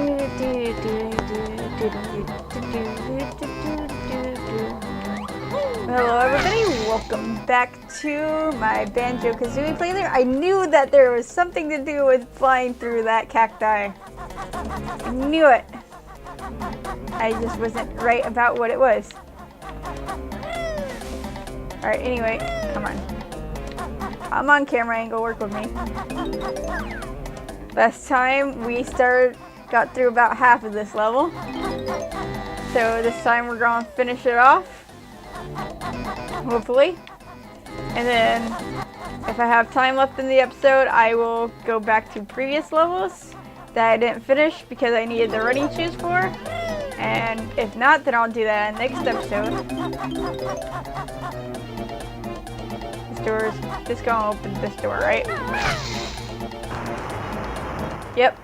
Hello everybody, welcome back to my Banjo Kazooie playthrough. I knew that there was something to do with flying through that cacti. I knew it. I just wasn't right about what it was. Alright, anyway, come on. I'm on camera angle, work with me. Last time we got through about half of this level. So this time we're gonna finish it off. Hopefully. And then if I have time left in the episode, I will go back to previous levels that I didn't finish because I needed the running shoes for. And if not, then I'll do that in the next episode. This door's just gonna open this door, right? Yep.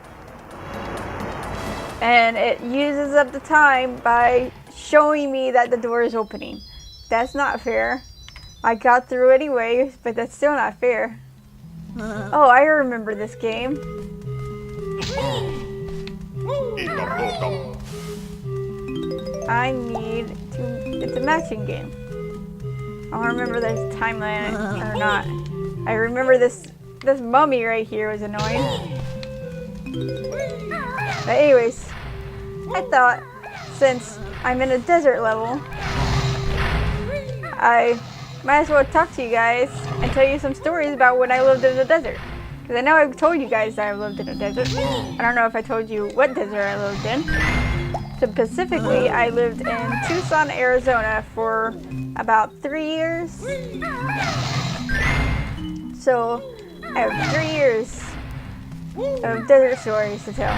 And it uses up the time by showing me that the door is opening. That's not fair. I got through anyway, but that's still not fair. Oh, I remember this game. I need to... It's a matching game. I don't remember there's a timeline or not. I remember this mummy right here was annoying. But anyways, I thought since I'm in a desert level, I might as well talk to you guys and tell you some stories about when I lived in the desert. Because I know I've told you guys that I lived in a desert. I don't know if I told you what desert I lived in. Specifically, I lived in Tucson, Arizona for about 3 years. So I have 3 years of desert stories to tell.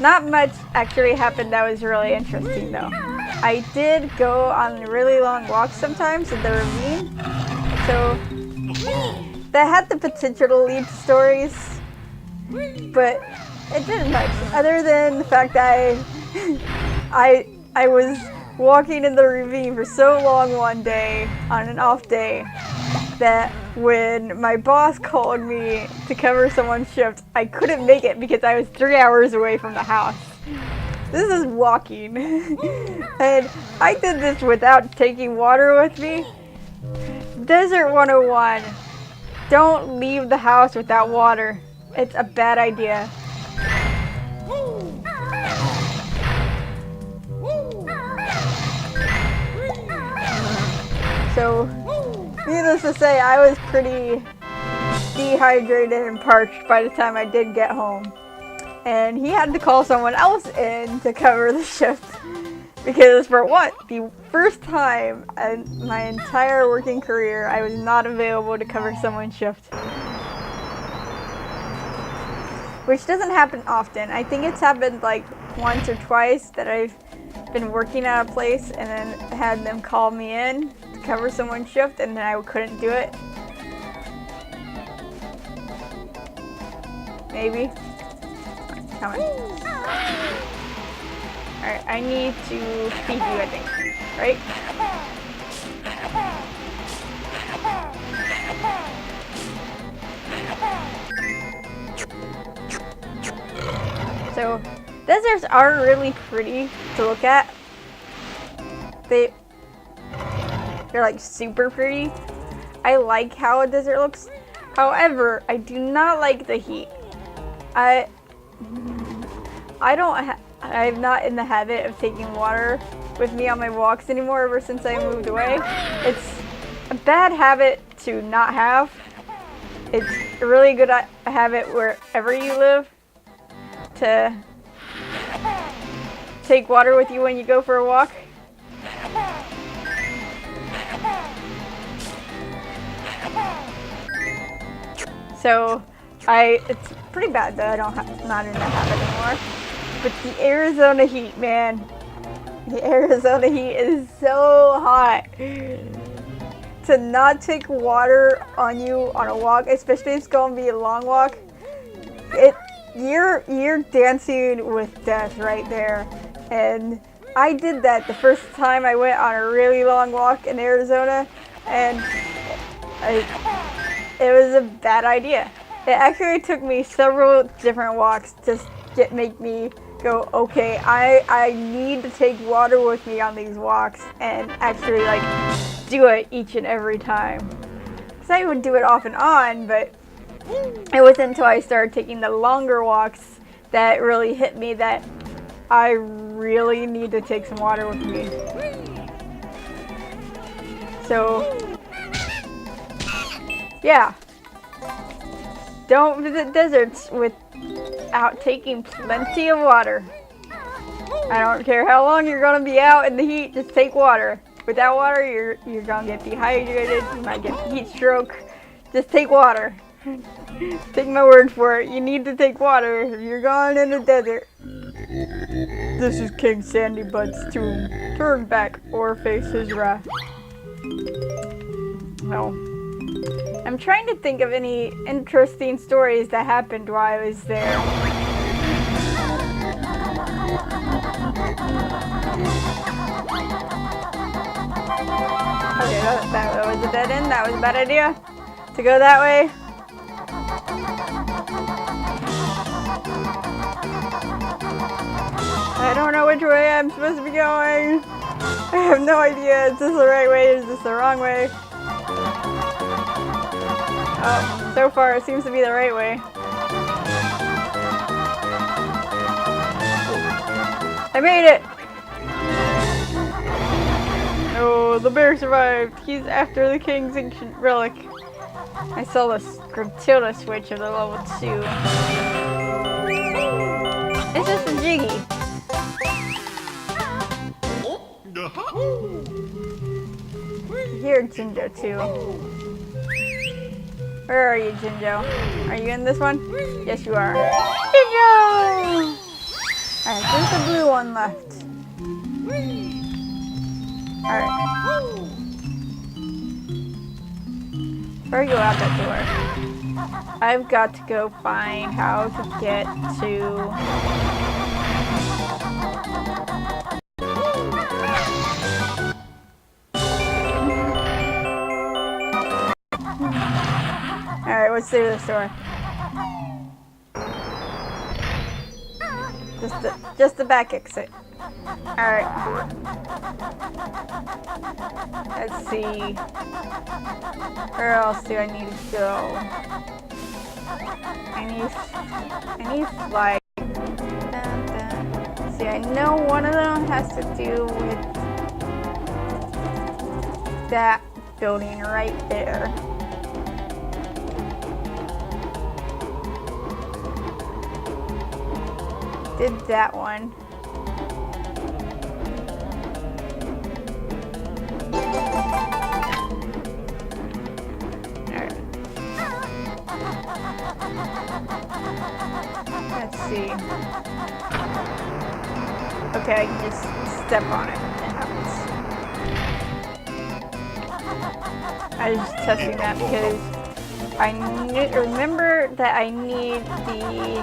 Not much actually happened that was really interesting though. I did go on really long walks sometimes in the ravine, so that had the potential to lead to stories, but it didn't much, other than the fact that I was walking in the ravine for so long one day, on an off day, that when my boss called me to cover someone's shift, I couldn't make it because I was 3 hours away from the house. This is walking. And I did this without taking water with me. Desert 101. Don't leave the house without water. It's a bad idea. So, needless to say, I was pretty dehydrated and parched by the time I did get home. And he had to call someone else in to cover the shift. Because for the first time in my entire working career, I was not available to cover someone's shift. Which doesn't happen often. I think it's happened like once or twice that I've been working at a place and then had them call me in to cover someone's shift and then I couldn't do it. Maybe. Come on. Alright, I need to feed you, I think. Right? So, deserts are really pretty to look at. They're like super pretty. I like how a desert looks. However, I do not like the heat. I'm not in the habit of taking water with me on my walks anymore ever since I moved away. It's a bad habit to not have. It's a really good habit wherever you live to take water with you when you go for a walk. So it's pretty bad that I not in that habit anymore. But the Arizona heat, man. The Arizona heat is so hot. To not take water on you on a walk, especially if it's going to be a long walk, you're dancing with death right there. And I did that the first time I went on a really long walk in Arizona, and it was a bad idea. It actually took me several different walks to make me go, okay, I need to take water with me on these walks and actually like do it each and every time. Because I would do it off and on, but it wasn't until I started taking the longer walks that really hit me that I really need to take some water with me. So, yeah. Don't visit deserts without taking plenty of water. I don't care how long you're gonna be out in the heat, just take water. Without water, you're gonna get dehydrated, you might get heat stroke. Just take water. Take my word for it, you need to take water if you're going in the desert. This is King Sandybud's tomb. Turn back or face his wrath. No. I'm trying to think of any interesting stories that happened while I was there. Okay, that was a dead end. That was a bad idea to go that way. I don't know which way I'm supposed to be going. I have no idea. Is this the right way? Is this the wrong way? Oh, so far it seems to be the right way. I made it! Oh, the bear survived. He's after the king's ancient relic. I saw the Gruntilda switch of the level 2. It's just a Jiggy. Here, Jinjo, too. Where are you, Jinjo? Are you in this one? Yes, you are. Jinjo! Alright, there's the blue one left. Alright. Before I go out that door, I've got to go find how to get to... Alright, let's do this door. Just the back exit. Alright. Let's see. Where else do I need to go? I need flag. See, I know one of them has to do with that building right there. Did that one. Alright. Let's see. Okay, I can just step on it. I was just testing that because I remember that I need the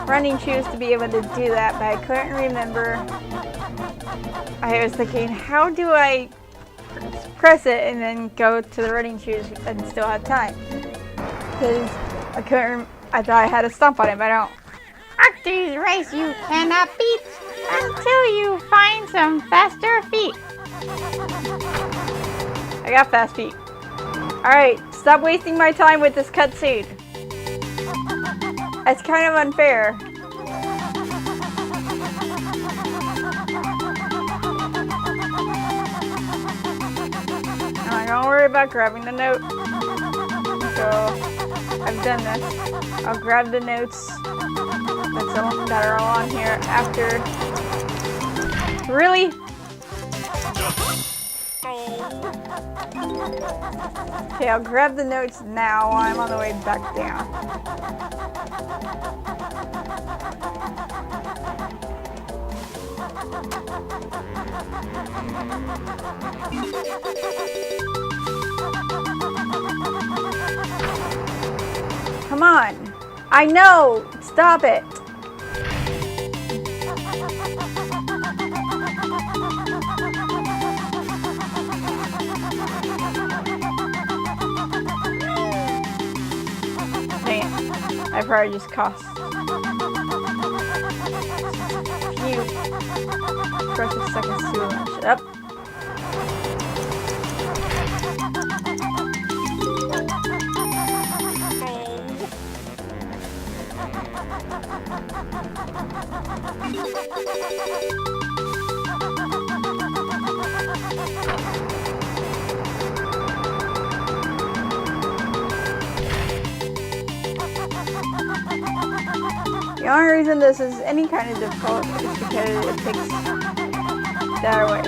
running shoes to be able to do that, but I couldn't remember. I was thinking, how do I press it and then go to the running shoes and still have time? Because I couldn't, I thought I had to stomp on it, but I don't. Arctie's race you cannot beat until you find some faster feet. I got fast feet. Alright, stop wasting my time with this cutscene. It's kind of unfair. Alright, don't worry about grabbing the note. So, I've done this. I'll grab the notes that are all on here after. Really? Okay, I'll grab the notes now while I'm on the way back down. Come on. I know. Stop it. I probably just cost. Precious seconds to launch it up. The only reason this is any kind of difficult is because it takes that away.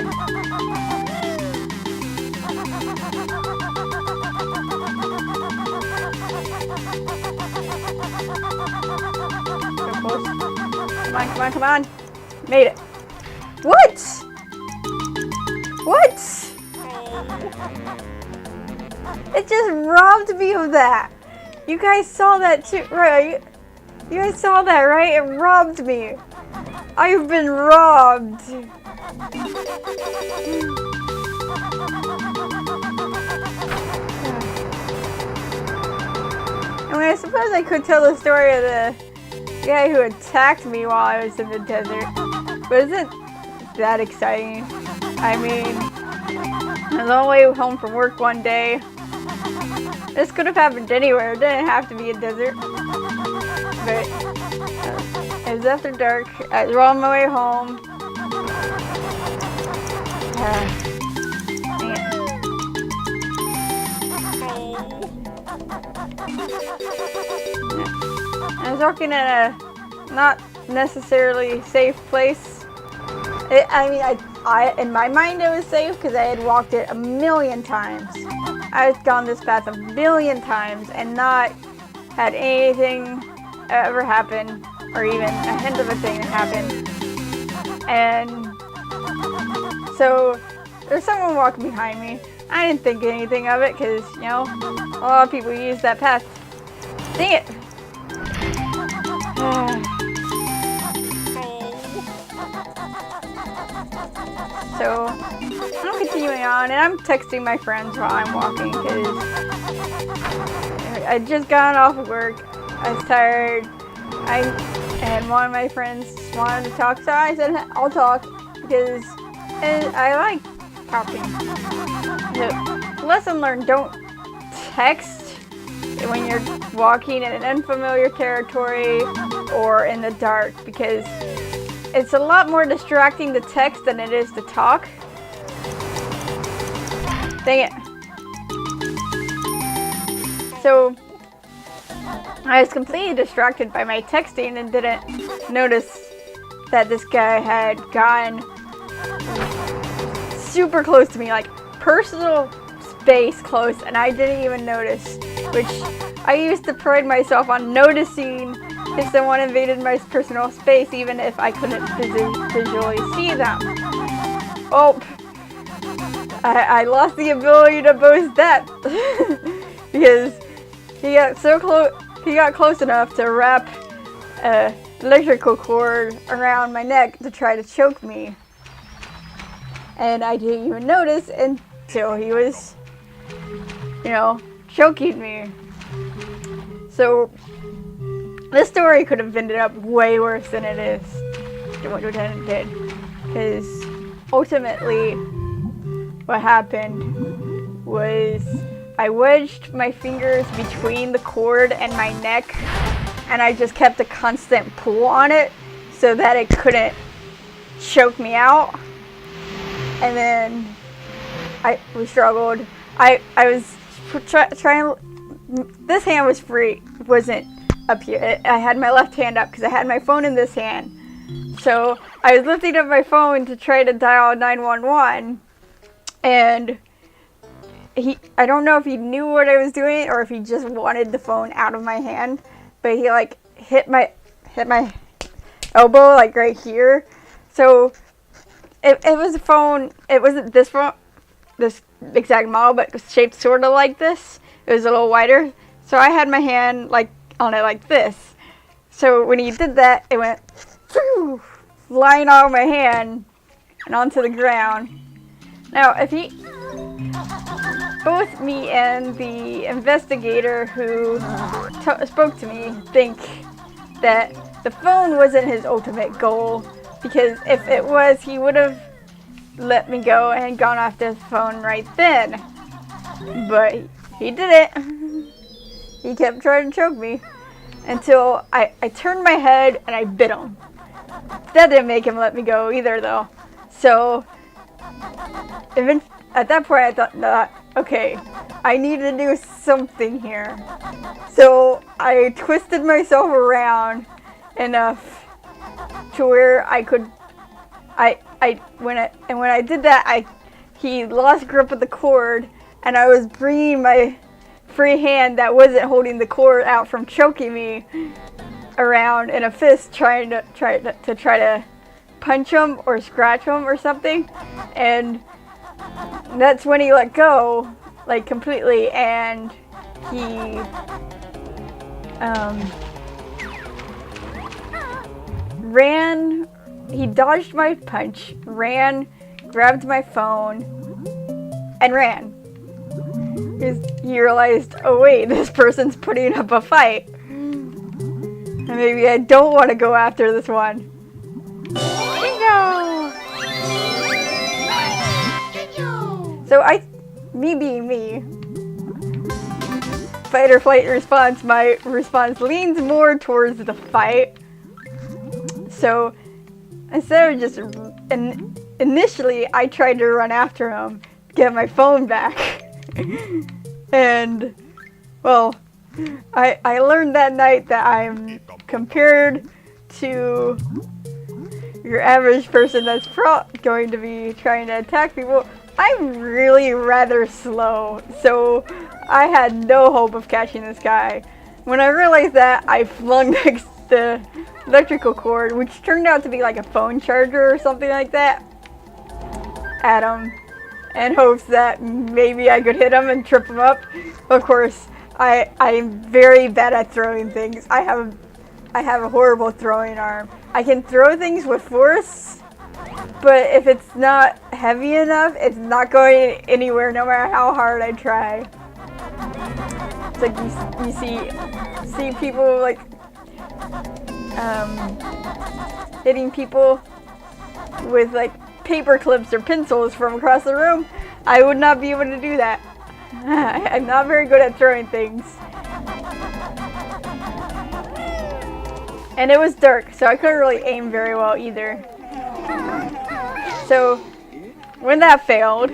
So close. Come on, come on, come on. Made it. What? What? It just robbed me of that. You guys saw that too, right? You guys saw that, right? It robbed me. I've been robbed. I mean, I suppose I could tell the story of the guy who attacked me while I was in the desert. But isn't that exciting? I mean, I was on the way home from work one day. This could have happened anywhere. It didn't have to be a desert. But it was after dark. I was on my way home. I was walking in a not necessarily safe place. I in my mind it was safe because I had walked it a million times. I had gone this path a million times and not had anything ever happen, or even a hint of a thing happen. And so there's someone walking behind me. I didn't think anything of it because, you know, a lot of people use that path. Dang it! So I'm continuing on, and I'm texting my friends while I'm walking because I just got off of work. I was tired. And one of my friends wanted to talk, so I said I'll talk because I like talking. So, lesson learned: don't text when you're walking in an unfamiliar territory or in the dark because it's a lot more distracting to text than it is to talk. Dang it. So I was completely distracted by my texting and didn't notice that this guy had gotten super close to me, like personal space close, and I didn't even notice, which I used to pride myself on noticing if someone invaded my personal space, even if I couldn't visually see them. Oh, I lost the ability to boast that because he got so close. He got close enough to wrap an electrical cord around my neck to try to choke me, and I didn't even notice until he was, you know, choking me. So this story could have ended up way worse than it is, than what Lieutenant did, because ultimately what happened was I wedged my fingers between the cord and my neck, and I just kept a constant pull on it so that it couldn't choke me out. And then we struggled. I was trying. This hand was free. It wasn't up here. I had my left hand up because I had my phone in this hand. So I was lifting up my phone to try to dial 911, and I don't know if he knew what I was doing or if he just wanted the phone out of my hand, but he like hit my elbow like right here. So it was a phone. It wasn't this phone, this exact model, but it was shaped sort of like this. It was a little wider. So I had my hand like on it like this. So when he did that, it went flying out of my hand and onto the ground. Now, if both me and the investigator who spoke to me think that the phone wasn't his ultimate goal, Because if it was, he would have let me go and gone off the phone right then. But he didn't. He kept trying to choke me until I turned my head and I bit him. That didn't make him let me go either, though. So, even at that point, I thought, okay, I need to do something here. So I twisted myself around enough to where I could. When I did that, he lost grip of the cord, and I was bringing my free hand that wasn't holding the cord out from choking me around in a fist, trying to punch him or scratch him or something, and that's when he let go, like, completely, and he ran. He dodged my punch, ran, grabbed my phone, and ran. He realized, oh wait, this person's putting up a fight. And maybe I don't want to go after this one. Bingo! So me being me, fight or flight response, my response leans more towards the fight. So instead of just, initially I tried to run after him, get my phone back. And, well, I learned that night that I'm compared to your average person that's going to be trying to attack people. I'm really rather slow, so I had no hope of catching this guy. When I realized that, I flung the electrical cord, which turned out to be like a phone charger or something like that, at him, in hopes that maybe I could hit him and trip him up. Of course, I'm very bad at throwing things. I have a horrible throwing arm. I can throw things with force, but if it's not heavy enough, it's not going anywhere no matter how hard I try. It's like you see people like hitting people with like paper clips or pencils from across the room. I would not be able to do that. I'm not very good at throwing things. And it was dark, so I couldn't really aim very well either. So when that failed,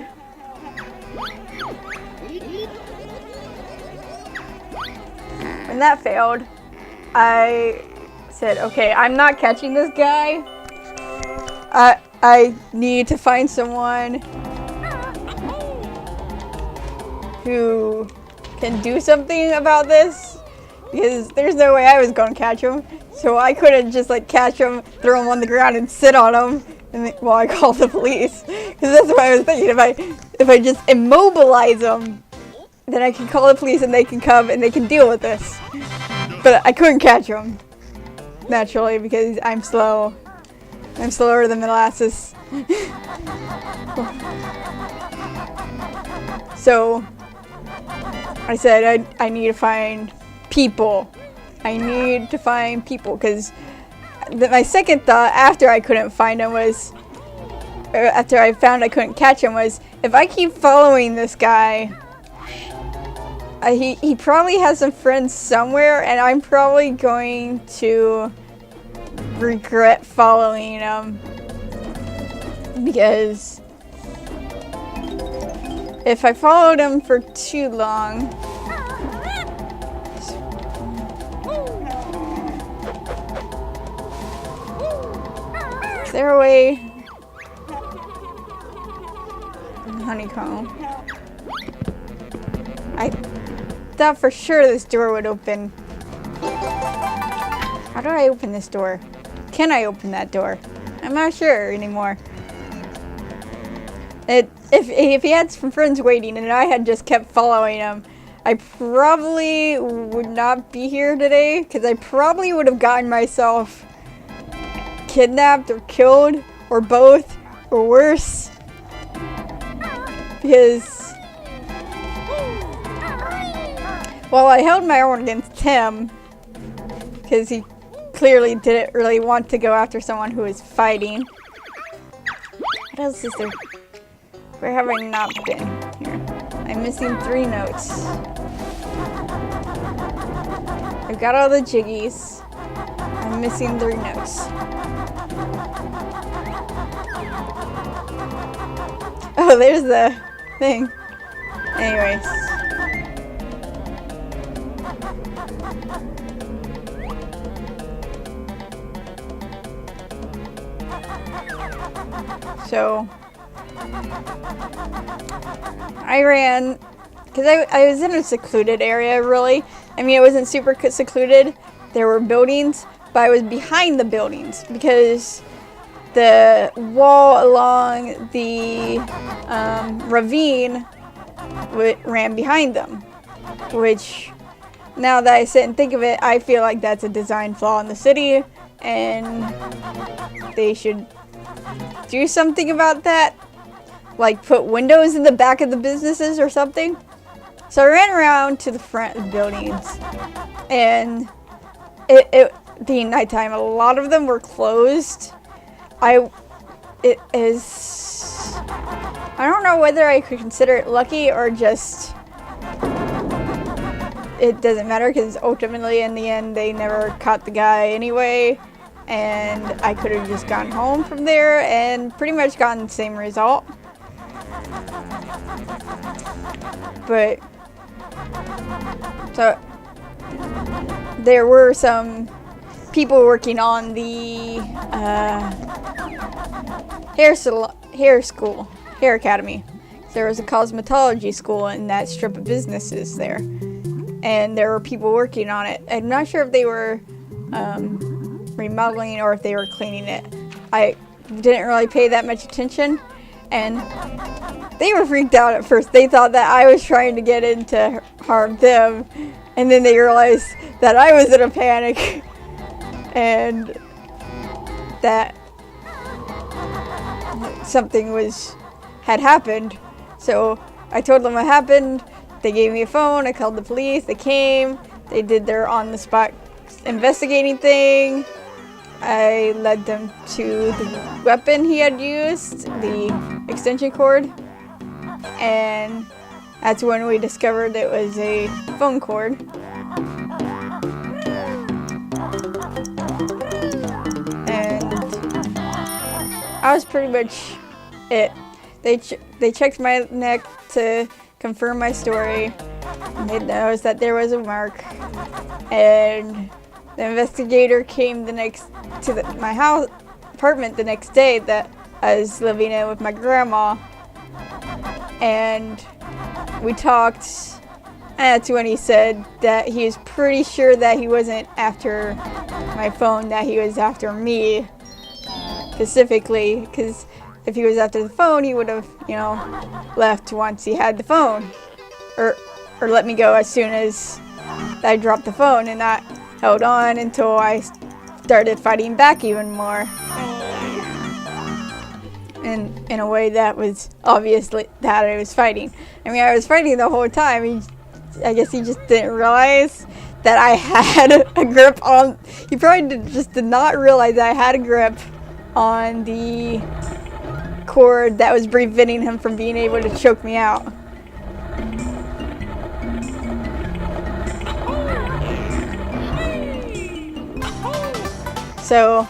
I said, okay, I'm not catching this guy. I need to find someone who can do something about this, because there's no way I was going to catch him. So I couldn't just like catch him, throw him on the ground, and sit on him while I called the police. Because that's what I was thinking. If I just immobilize him, then I can call the police and they can come and they can deal with this. But I couldn't catch him, naturally, because I'm slow. I'm slower than molasses. So I said I need to find people. I need to find people, because my second thought after I couldn't find him was, after I found I couldn't catch him, was if I keep following this guy, he probably has some friends somewhere, and I'm probably going to regret following him, because if I followed him for too long, is there a way? Honeycomb. I thought for sure this door would open. How do I open this door? Can I open that door? I'm not sure anymore. If he had some friends waiting and I had just kept following him, I probably would not be here today, because I probably would have gotten myself kidnapped or killed, or both, or worse. Because while I held my own against him, because he clearly didn't really want to go after someone who was fighting. What else is there? Where have I not been? Here. I'm missing 3 notes. I've got all the jiggies. I'm missing 3 notes. Oh, there's the thing. Anyways. So I ran, because I was in a secluded area, really. I mean, it wasn't super secluded. There were buildings, but I was behind the buildings because the wall along the ravine ran behind them, which, now that I sit and think of it, I feel like that's a design flaw in the city, and they should do something about that, like put windows in the back of the businesses or something. So I ran around to the front of the buildings, and it being nighttime, a lot of them were closed. I don't know whether I could consider it lucky or just it doesn't matter, because ultimately in the end they never caught the guy anyway, and I could have just gone home from there and pretty much gotten the same result. But so there were some people working on the hair academy. There was a cosmetology school in that strip of businesses there, and there were people working on it. I'm not sure if they were remodeling or if they were cleaning it. I didn't really pay that much attention, and they were freaked out at first. They thought that I was trying to get in to harm them, and then they realized that I was in a panic and that something had happened. So I told them what happened. They gave me a phone. I called the police. They came. They did their on-the-spot investigating thing. I led them to the weapon he had used, the extension cord, and that's when we discovered it was a phone cord. And that was pretty much it. They checked my neck to confirm my story, and they noticed that there was a mark, and the investigator came to my apartment the next day that I was living in with my grandma, and we talked, and that's when he said that he was pretty sure that he wasn't after my phone, that he was after me specifically, because if he was after the phone, he would have, left once he had the phone, or let me go as soon as I dropped the phone, and not held on until I started fighting back even more. And in a way that was obviously that I was fighting. I mean, I was fighting the whole time. I guess he just didn't realize that I had a grip on. He probably just did not realize that I had a grip on the cord that was preventing him from being able to choke me out. So,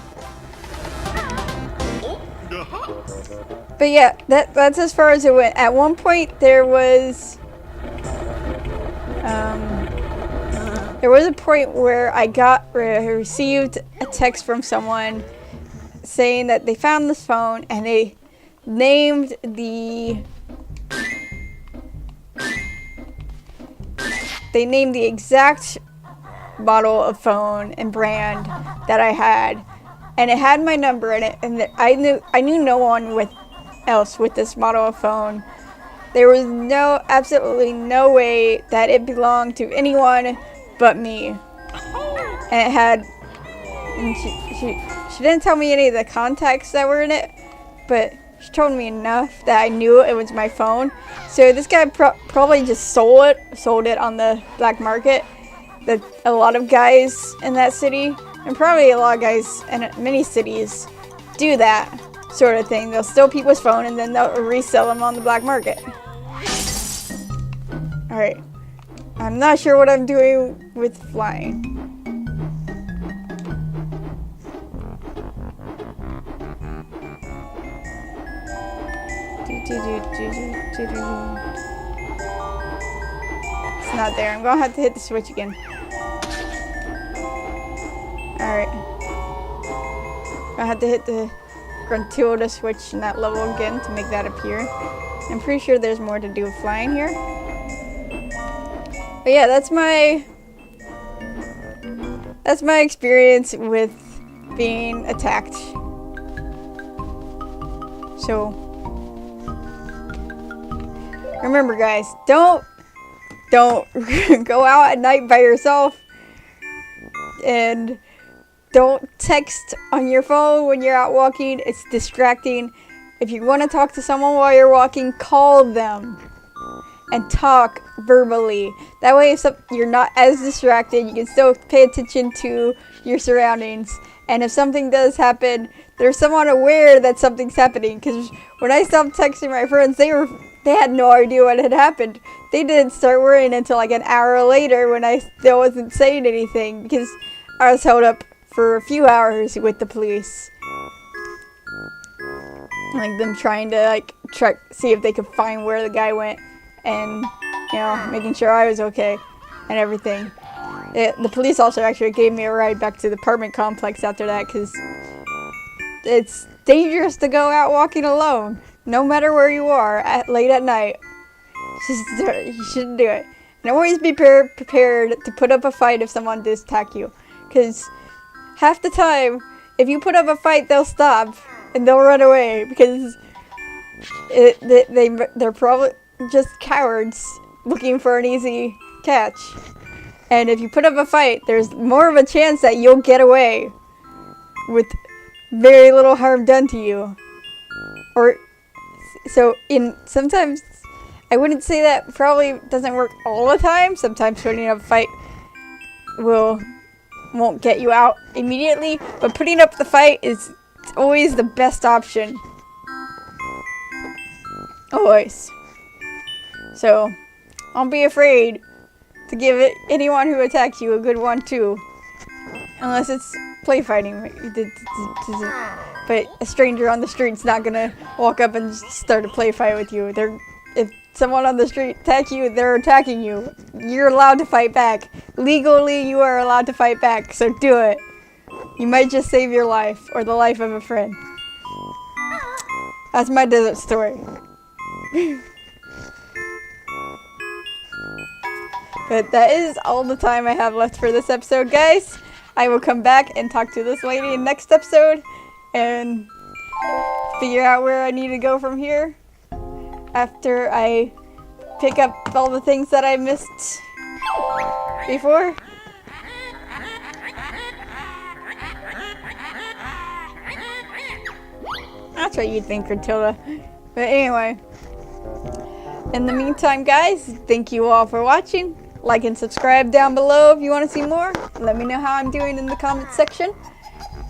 but yeah, that's as far as it went. At one point, there was a point where I received a text from someone saying that they found this phone and they named the exact model of phone and brand that I had, and it had my number in it, and I knew no one else with this model of phone. There was absolutely no way that it belonged to anyone but me. And she didn't tell me any of the contacts that were in it, but she told me enough that I knew it was my phone. So this guy probably just sold it on the black market. That a lot of guys in that city And probably a lot of guys in many cities do that sort of thing. They'll steal people's phone and then they'll resell them on the black market. Alright. I'm not sure what I'm doing with flying. It's not there. I'm gonna have to hit the switch again. Alright. I have to hit the Gruntilda switch in that level again to make that appear. I'm pretty sure there's more to do with flying here. But yeah, that's my experience with being attacked. So remember guys, don't go out at night by yourself, and don't text on your phone when you're out walking. It's distracting. If you want to talk to someone while you're walking, call them and talk verbally. That way you're not as distracted. You can still pay attention to your surroundings. And if something does happen, there's someone aware that something's happening. Because when I stopped texting my friends, they had no idea what had happened. They didn't start worrying until like an hour later when I still wasn't saying anything, because I was held up for a few hours with the police. Like them trying to see if they could find where the guy went, and making sure I was okay and everything. The police also actually gave me a ride back to the apartment complex after that, because it's dangerous to go out walking alone, no matter where you are, late at night. You shouldn't do it. And always be prepared to put up a fight if someone does attack you, because half the time, if you put up a fight, they'll stop and they'll run away, because they're probably just cowards looking for an easy catch. And if you put up a fight, there's more of a chance that you'll get away with very little harm done to you. Sometimes, I wouldn't say that probably doesn't work all the time. Sometimes putting up a fight won't get you out immediately, but putting up the fight is always the best option. Always. So, don't be afraid to give anyone who attacks you a good one too. Unless it's play fighting. But a stranger on the street's not gonna walk up and start a play fight with you. If someone on the street attacks you, they're attacking you. You're allowed to fight back. Legally, you are allowed to fight back, so do it. You might just save your life, or the life of a friend. That's my desert story. But that is all the time I have left for this episode, guys. I will come back and talk to this lady in next episode and figure out where I need to go from here after I pick up all the things that I missed before. That's what you'd think, Gruntilda. But anyway, in the meantime, guys, thank you all for watching. Like and subscribe down below if you want to see more. Let me know how I'm doing in the comment section.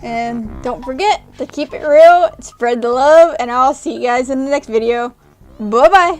And don't forget to keep it real, spread the love, and I'll see you guys in the next video. Bye-bye.